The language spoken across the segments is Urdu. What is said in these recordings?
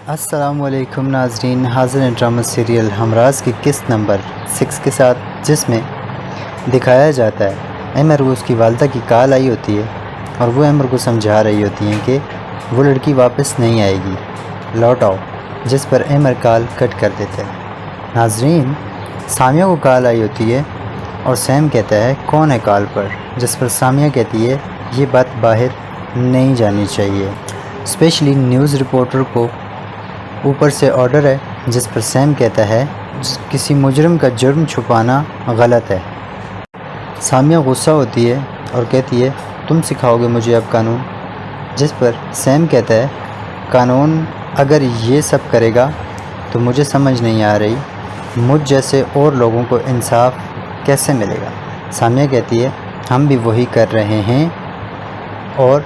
السلام علیکم ناظرین، حاضر ہیں ڈرامہ سیریل ہمراز کی قسط نمبر 6 کے ساتھ، جس میں دکھایا جاتا ہے عمر کو اس کی والدہ کی کال آئی ہوتی ہے اور وہ عمر کو سمجھا رہی ہوتی ہیں کہ وہ لڑکی واپس نہیں آئے گی، لوٹ آؤ، جس پر عمر کال کٹ کر دیتا ہے۔ ناظرین، سامیہ کو کال آئی ہوتی ہے اور سیم کہتا ہے کون ہے کال پر، جس پر سامیہ کہتی ہے یہ بات باہر نہیں جانی چاہیے، اسپیشلی نیوز رپورٹر کو اوپر سے آرڈر ہے، جس پر سیم کہتا ہے کسی مجرم کا جرم چھپانا غلط ہے۔ سامیہ غصہ ہوتی ہے اور کہتی ہے تم سکھاؤ گے مجھے اب قانون، جس پر سیم کہتا ہے قانون اگر یہ سب کرے گا تو مجھے سمجھ نہیں آ رہی مجھ جیسے اور لوگوں کو انصاف کیسے ملے گا۔ سامیہ کہتی ہے ہم بھی وہی کر رہے ہیں، اور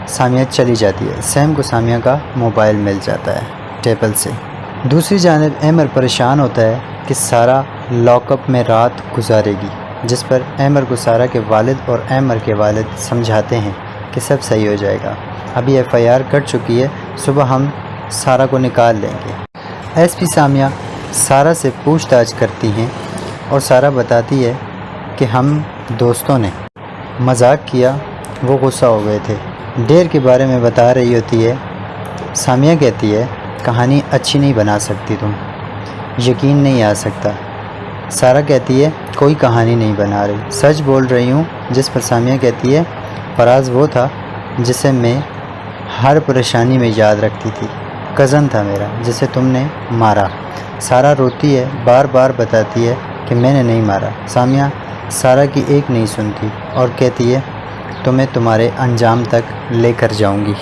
سامیہ چلی جاتی ہے۔ سیم کو سامیہ کا موبائل مل جاتا ہے ٹیبل سے۔ دوسری جانب عمر پریشان ہوتا ہے کہ سارہ لاک اپ میں رات گزارے گی، جس پر عمر کو سارہ کے والد اور عمر کے والد سمجھاتے ہیں کہ سب صحیح ہو جائے گا، ابھی FIR کٹ چکی ہے، صبح ہم سارہ کو نکال لیں گے۔ SP سامیہ سارہ سے پوچھ تاچھ کرتی ہیں اور سارہ بتاتی ہے کہ ہم دوستوں نے مذاق کیا، وہ غصہ ہو گئے تھے، ڈیر کے بارے میں بتا رہی ہوتی ہے۔ سامیہ کہتی ہے کہانی اچھی نہیں بنا سکتی تم، یقین نہیں آ سکتا۔ سارہ کہتی ہے کوئی کہانی نہیں بنا رہی، سچ بول رہی ہوں، جس پر سامیہ کہتی ہے فراز وہ تھا جسے میں ہر پریشانی میں یاد رکھتی تھی، کزن تھا میرا جسے تم نے مارا۔ سارہ روتی ہے، بار بار بتاتی ہے کہ میں نے نہیں مارا۔ سامیہ سارہ کی ایک نہیں سنتی اور کہتی ہے تمہیں تمہارے انجام تک لے کر جاؤں گی۔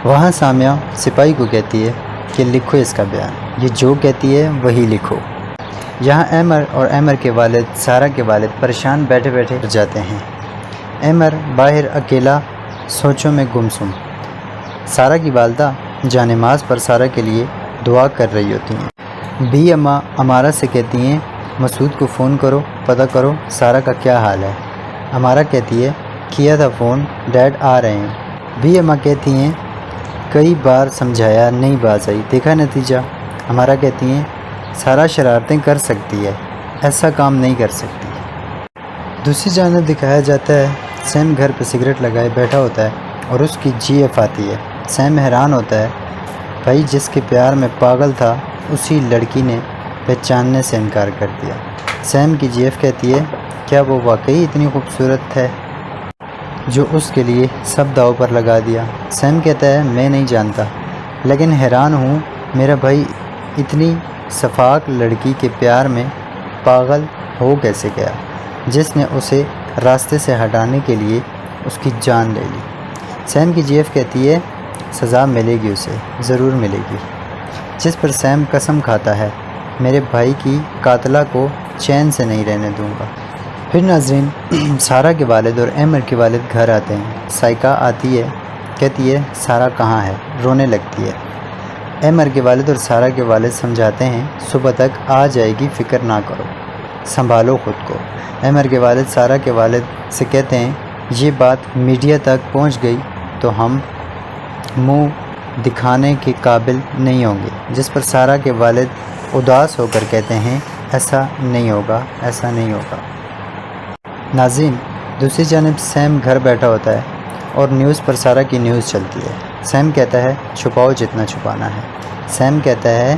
وہاں سامیہ سپاہی کو کہتی ہے کہ لکھو اس کا بیان، یہ جو کہتی ہے وہی لکھو۔ یہاں عمر اور عمر کے والد سارہ کے والد پریشان بیٹھے بیٹھے جاتے ہیں۔ عمر باہر اکیلا سوچوں میں گمسم۔ سارہ کی والدہ جانماز پر سارہ کے لیے دعا کر رہی ہوتی ہیں۔ بھی اماں امارہ سے کہتی ہیں مسعود کو فون کرو، پتہ کرو سارہ کا کیا حال ہے۔ امارہ کہتی ہے کیا تھا فون، ڈیڈ آ رہے ہیں۔ بھی اماں کہتی ہیں کئی بار سمجھایا نہیں باز آئی، دیکھا نتیجہ۔ امارہ کہتی ہیں سارہ شرارتیں کر سکتی ہے، ایسا کام نہیں کر سکتی۔ دوسری جانب دکھایا جاتا ہے سیم گھر پہ سگریٹ لگائے بیٹھا ہوتا ہے اور اس کی GF آتی ہے۔ سیم حیران ہوتا ہے بھائی جس کے پیار میں پاگل تھا اسی لڑکی نے پہچاننے سے انکار کر دیا۔ سیم کی GF کہتی ہے کیا وہ واقعی اتنی خوبصورت ہے جو اس کے لیے سب داؤ پر لگا دیا؟ سیم کہتا ہے میں نہیں جانتا، لیکن حیران ہوں میرا بھائی اتنی شفاق لڑکی کے پیار میں پاگل ہو کیسے گیا جس نے اسے راستے سے ہٹانے کے لیے اس کی جان لے لی۔ سیم کی GF کہتی ہے سزا ملے گی، اسے ضرور ملے گی، جس پر سیم قسم کھاتا ہے میرے بھائی کی قاتلہ کو چین سے نہیں رہنے دوں گا۔ پھر ناظرین، سارہ کے والد اور عمر کے والد گھر آتے ہیں۔ سائقہ آتی ہے، کہتی ہے سارہ کہاں ہے، رونے لگتی ہے۔ عمر کے والد اور سارہ کے والد سمجھاتے ہیں صبح تک آ جائے گی، فکر نہ کرو، سنبھالو خود کو۔ عمر کے والد سارہ کے والد سے کہتے ہیں یہ بات میڈیا تک پہنچ گئی تو ہم منہ دکھانے کے قابل نہیں ہوں گے، جس پر سارہ کے والد اداس ہو کر کہتے ہیں ایسا نہیں ہوگا، ایسا نہیں ہوگا۔ ناظرین، دوسری جانب سیم گھر بیٹھا ہوتا ہے اور نیوز پر سارہ کی نیوز چلتی ہے۔ سیم کہتا ہے چھپاؤ جتنا چھپانا ہے۔ سیم کہتا ہے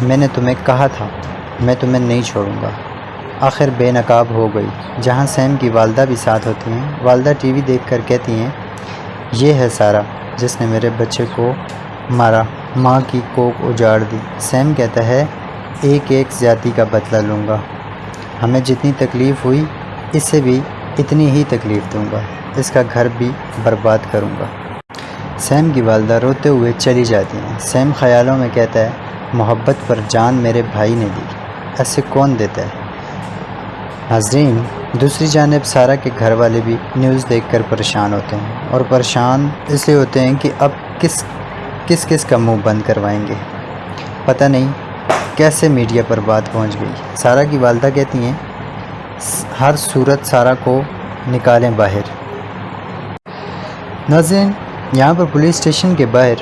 میں نے تمہیں کہا تھا میں تمہیں نہیں چھوڑوں گا۔ آخر بے نقاب ہو گئی، جہاں سیم کی والدہ بھی ساتھ ہوتی ہیں۔ والدہ TV دیکھ کر کہتی ہیں یہ ہے سارہ جس نے میرے بچے کو مارا، ماں کی کوکھ اجاڑ دی۔ سیم کہتا ہے ایک ایک زیادتی کا بدلہ لوں گا، ہمیں جتنی تکلیف ہوئی اس سے بھی اتنی ہی تکلیف دوں گا، اس کا گھر بھی برباد کروں گا۔ سیم کی والدہ روتے ہوئے چلی جاتی ہیں۔ سیم خیالوں میں کہتا ہے محبت پر جان میرے بھائی نے دی، ایسے کون دیتا ہے۔ ناظرین، دوسری جانب سارہ کے گھر والے بھی نیوز دیکھ کر پریشان ہوتے ہیں، اور پریشان اس لیے ہوتے ہیں کہ اب کس کا منہ بند کروائیں گے، پتہ نہیں کیسے میڈیا پر بات پہنچ گئی۔ سارہ کی والدہ کہتی ہیں ہر صورت سارہ کو نکالیں باہر۔ ناظرین، یہاں پر پولیس اسٹیشن کے باہر